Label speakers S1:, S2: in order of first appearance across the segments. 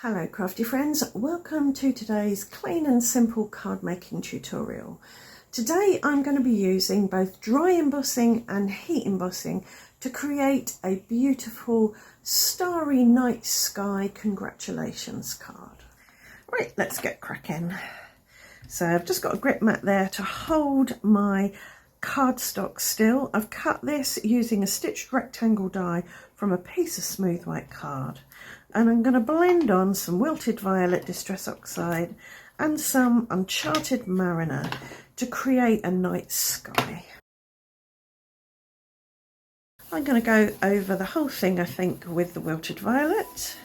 S1: Hello crafty friends, welcome to today's clean and simple card making tutorial. Today I'm going to be using both dry embossing and heat embossing to create a beautiful starry night sky congratulations card. Right, let's get cracking. So I've just got a grip mat there to hold my cardstock still. I've cut this using a stitched rectangle die from a piece of smooth white card. And I'm going to blend on some wilted violet distress oxide and some uncharted mariner to create a night sky. I'm going to go over the whole thing, I think, with the wilted violet.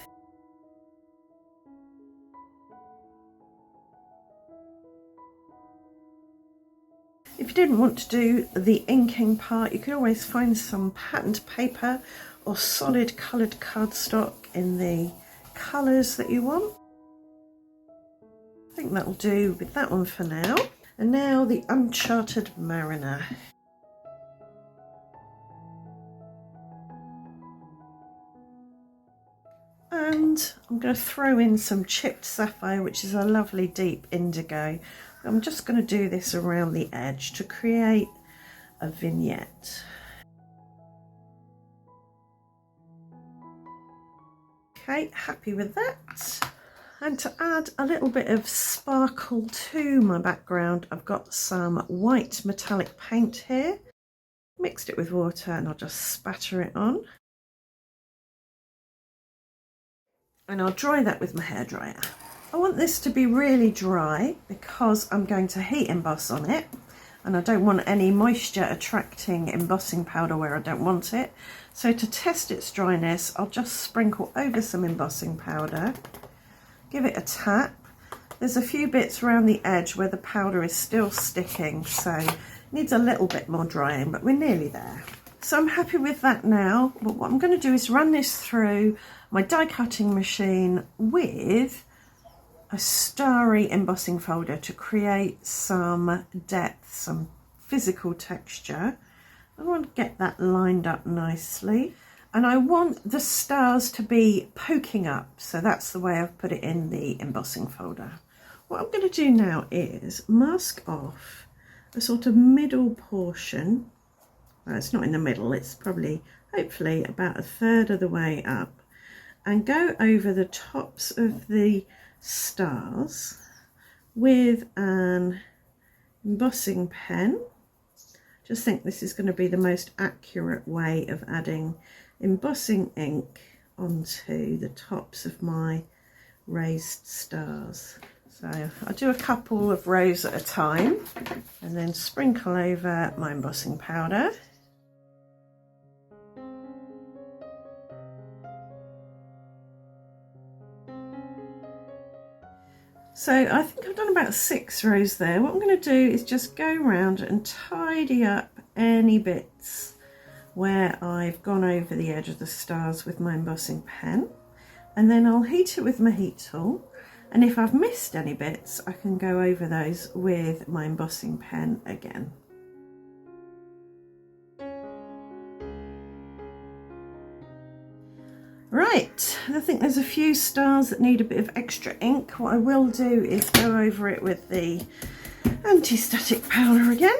S1: If you didn't want to do the inking part, you could always find some patterned paper or solid coloured cardstock in the colours that you want. I think that'll do with that one for now. And now the uncharted mariner. And I'm going to throw in some chipped sapphire, which is a lovely deep indigo. I'm just going to do this around the edge to create a vignette. Okay, happy with that. And to add a little bit of sparkle to my background, I've got some white metallic paint here. Mixed it with water and I'll just spatter it on. And I'll dry that with my hairdryer. I want this to be really dry because I'm going to heat emboss on it, and I don't want any moisture attracting embossing powder where I don't want it. So to test its dryness, I'll just sprinkle over some embossing powder, give it a tap. There's a few bits around the edge where the powder is still sticking, so it needs a little bit more drying, but we're nearly there. So I'm happy with that now, but what I'm going to do is run this through my die cutting machine with a Starry embossing folder to create some depth, some physical texture. I want to get that lined up nicely, and I want the stars to be poking up, so that's the way I've put it in the embossing folder. What I'm going to do now is mask off a sort of middle portion. Well, it's not in the middle, it's probably hopefully about a third of the way up, and go over the tops of the stars with an embossing pen. Just think this is going to be the most accurate way of adding embossing ink onto the tops of my raised stars. So I'll do a couple of rows at a time and then sprinkle over my embossing powder. So I think I've done about 6 rows there. What I'm going to do is just go around and tidy up any bits where I've gone over the edge of the stars with my embossing pen, and then I'll heat it with my heat tool, and if I've missed any bits I can go over those with my embossing pen again. Right, I think there's a few stars that need a bit of extra ink. What I will do is go over it with the anti-static powder again.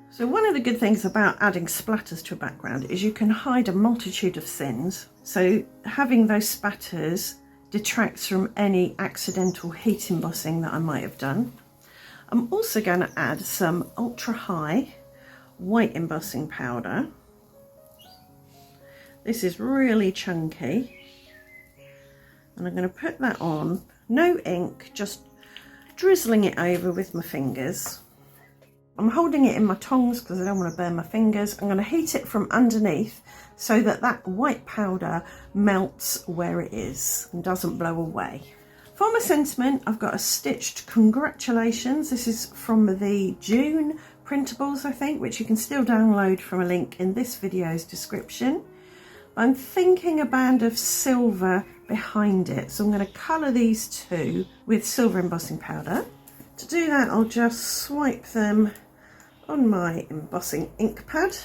S1: So one of the good things about adding splatters to a background is you can hide a multitude of sins. So having those spatters detracts from any accidental heat embossing that I might have done. I'm also going to add some ultra high white embossing powder. This is really chunky, and I'm going to put that on. No ink, just drizzling it over with my fingers. I'm holding it in my tongs because I don't want to burn my fingers. I'm going to heat it from underneath so that that white powder melts where it is and doesn't blow away. For my sentiment, I've got a stitched congratulations. This is from the June printables, I think, which you can still download from a link in this video's description. I'm thinking a band of silver behind it, so I'm going to colour these two with silver embossing powder. To do that, I'll just swipe them on my embossing ink pad.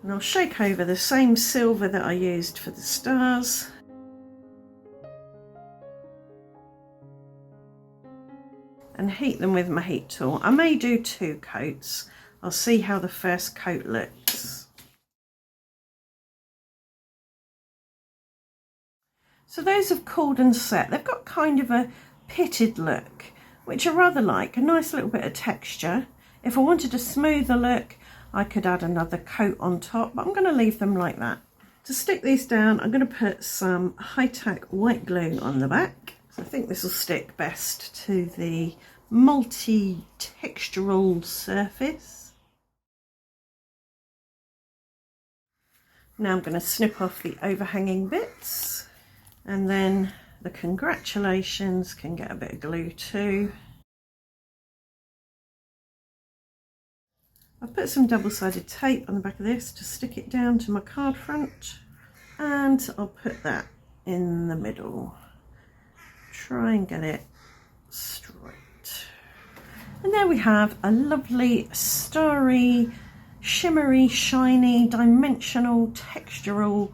S1: And I'll shake over the same silver that I used for the stars. And heat them with my heat tool. I may do 2 coats. I'll see how the first coat looks. So those have cooled and set. They've got kind of a pitted look, which I rather like, a nice little bit of texture. If I wanted a smoother look, I could add another coat on top, but I'm going to leave them like that. To stick these down, I'm going to put some high-tack white glue on the back. So I think this will stick best to the multi-textural surface. Now I'm going to snip off the overhanging bits, and then the congratulations can get a bit of glue too. I've put some double-sided tape on the back of this to stick it down to my card front, and I'll put that in the middle. Try and get it straight. And there we have a lovely starry, shimmery, shiny, dimensional, textural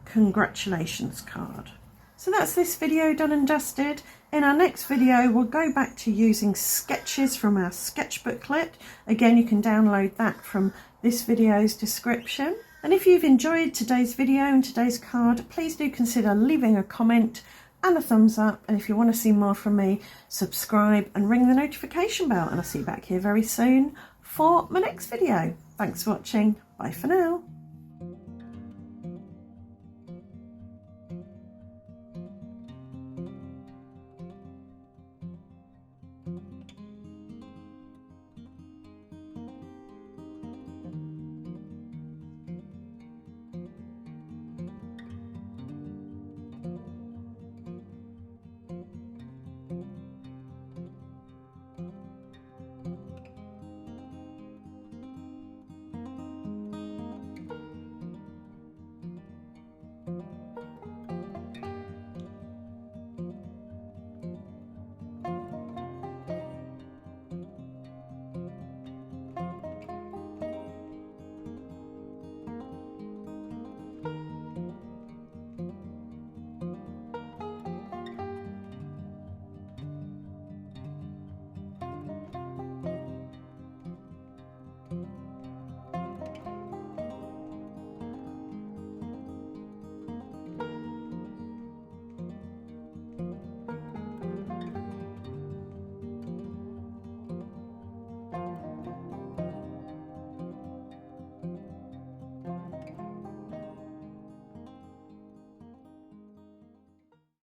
S1: congratulations card. So that's this video done and dusted. In our next video, we'll go back to using sketches from our sketch booklet. Again, you can download that from this video's description. And if you've enjoyed today's video and today's card, please do consider leaving a comment and a thumbs up. And if you want to see more from me, subscribe and ring the notification bell. And I'll see you back here very soon for my next video. Thanks for watching. Bye for now.